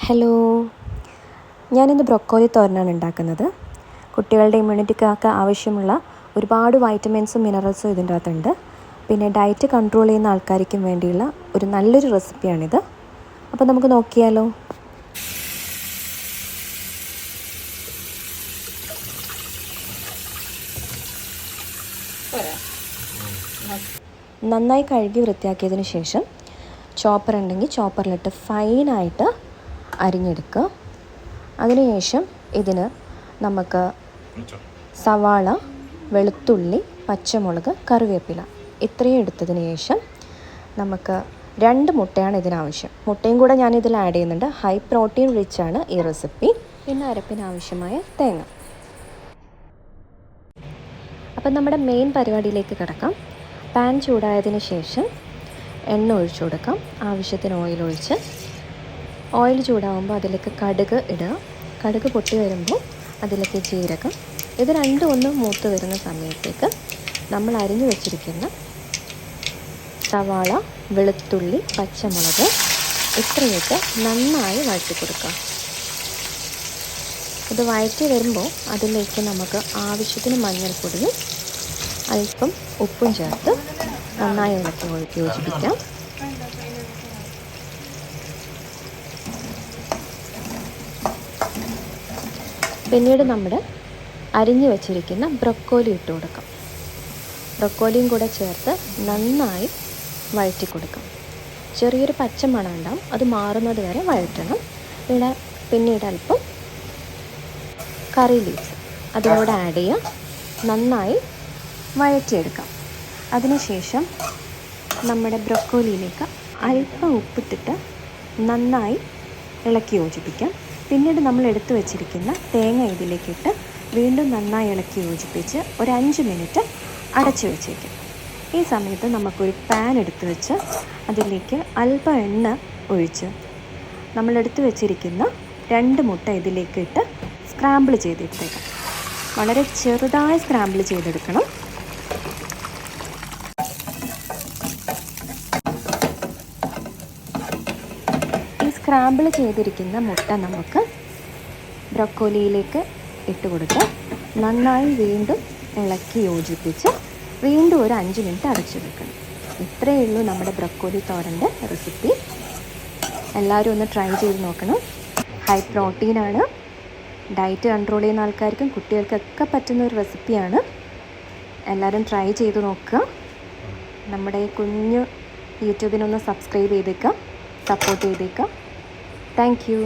Hello, ഞാനിന്ന് ബ്രൊക്കോലി തോരനാണ് ഉണ്ടാക്കുന്നത്. കുട്ടികളുടെ ഇമ്മ്യൂണിറ്റിക്കൊക്കെ ആവശ്യമുള്ള ഒരുപാട് വൈറ്റമിൻസും മിനറൽസും ഇതിൻ്റെ അകത്തുണ്ട്. പിന്നെ ഡയറ്റ് കൺട്രോൾ ചെയ്യുന്ന ആൾക്കാർക്കും വേണ്ടിയുള്ള ഒരു നല്ലൊരു റെസിപ്പിയാണിത്. അപ്പോൾ നമുക്ക് നോക്കിയാലോ. നന്നായി കഴുകി വൃത്തിയാക്കിയതിന് ശേഷം ചോപ്പർ ഉണ്ടെങ്കിൽ ചോപ്പറിലിട്ട് ഫൈനായിട്ട് അരിഞ്ഞെടുക്കുക. അതിനുശേഷം ഇതിന് നമുക്ക് സവാള, വെളുത്തുള്ളി, പച്ചമുളക്, കറിവേപ്പില ഇത്രയും എടുത്തതിന് ശേഷം നമുക്ക് 2 മുട്ടയാണ് ഇതിനാവശ്യം. മുട്ടയും കൂടെ ഞാനിതിൽ ആഡ് ചെയ്യുന്നുണ്ട്. ഹൈ പ്രോട്ടീൻ റിച്ച് ആണ് ഈ റെസിപ്പി. പിന്നെ അരപ്പിനാവശ്യമായ തേങ്ങ. അപ്പം നമ്മുടെ മെയിൻ പരിപാടിയിലേക്ക് കിടക്കാം. പാൻ ചൂടായതിന് ശേഷം എണ്ണ ഒഴിച്ചു കൊടുക്കാം. ആവശ്യത്തിന് ഓയിൽ ഒഴിച്ച് ഓയിൽ ചൂടാകുമ്പോൾ അതിലേക്ക് കടുക് ഇടുക. കടുക് പൊട്ടി വരുമ്പോൾ അതിലേക്ക് ജീരകം. ഇത് രണ്ടും ഒന്ന് മൂത്ത് വരുന്ന സമയത്തേക്ക് നമ്മൾ അരിഞ്ഞു വെച്ചിരിക്കുന്ന സവാള, വെളുത്തുള്ളി, പച്ചമുളക് ഇത്രയൊക്കെ നന്നായി വഴറ്റി കൊടുക്കുക. ഇത് വഴറ്റി വരുമ്പോൾ അതിലേക്ക് നമുക്ക് ആവശ്യത്തിന് മഞ്ഞൾപ്പൊടിയും അല്പം ഉപ്പും ചേർത്ത് നന്നായി ഇളക്കി യോജിപ്പിക്കാം. പിന്നീട് നമ്മൾ അരിഞ്ഞു വെച്ചിരിക്കുന്ന ബ്രൊക്കോലി ഇട്ട് കൊടുക്കാം. ബ്രൊക്കോലിയും കൂടെ ചേർത്ത് നന്നായി വഴറ്റി കൊടുക്കാം. ചെറിയൊരു പച്ചമണം ഉണ്ടാവും, അത് മാറുന്നത് വരെ വഴറ്റണം. പിന്നീട് അല്പം കറി ലീവ്സ് അതിനോട് ആഡ് ചെയ്യുക. നന്നായി വഴറ്റിയെടുക്കാം. അതിനുശേഷം നമ്മുടെ ബ്രൊക്കോലിയിലേക്ക് അല്പം ഉപ്പിട്ടിട്ട് നന്നായി ഇളക്കി യോജിപ്പിക്കാം. പിന്നീട് നമ്മൾ എടുത്തു വെച്ചിരിക്കുന്ന തേങ്ങ ഇതിലേക്കിട്ട് വീണ്ടും നന്നായി ഇളക്കി യോജിപ്പിച്ച് ഒരു 5 മിനിറ്റ് അടച്ചു വെച്ചേക്കാം. ഈ സമയത്ത് നമുക്കൊരു പാൻ എടുത്ത് വെച്ച് അതിലേക്ക് അല്പം എണ്ണ ഒഴിച്ച് നമ്മൾ എടുത്തു വെച്ചിരിക്കുന്ന 2 മുട്ട ഇതിലേക്ക് ഇട്ട് സ്ക്രാമ്പിൾ ചെയ്തെടുത്തേക്കാം. വളരെ ചെറുതായി സ്ക്രാമ്പിൾ ചെയ്തെടുക്കണം. സ്ക്രാമ്പിൾ ചെയ്തിരിക്കുന്ന മുട്ട നമുക്ക് ബ്രൊക്കോലിയിലേക്ക് ഇട്ട് കൊടുത്ത് നന്നായി വീണ്ടും ഇളക്കി യോജിപ്പിച്ച് വീണ്ടും ഒരു 5 മിനിറ്റ് അടച്ചു വെക്കണം. ഇത്രയേ ഉള്ളൂ നമ്മുടെ ബ്രൊക്കോലി തോരൻ്റെ റെസിപ്പി. എല്ലാവരും ഒന്ന് ട്രൈ ചെയ്ത് നോക്കണം. ഹൈ പ്രോട്ടീനാണ്. ഡയറ്റ് കൺട്രോൾ ചെയ്യുന്ന ആൾക്കാർക്കും കുട്ടികൾക്കൊക്കെ പറ്റുന്ന ഒരു റെസിപ്പിയാണ്. എല്ലാവരും ട്രൈ ചെയ്ത് നോക്കുക. നമ്മുടെ ഈ കുഞ്ഞു യൂട്യൂബിനൊന്ന് സബ്സ്ക്രൈബ് ചെയ്തേക്കുക, സപ്പോർട്ട് ചെയ്തേക്കുക. Thank you.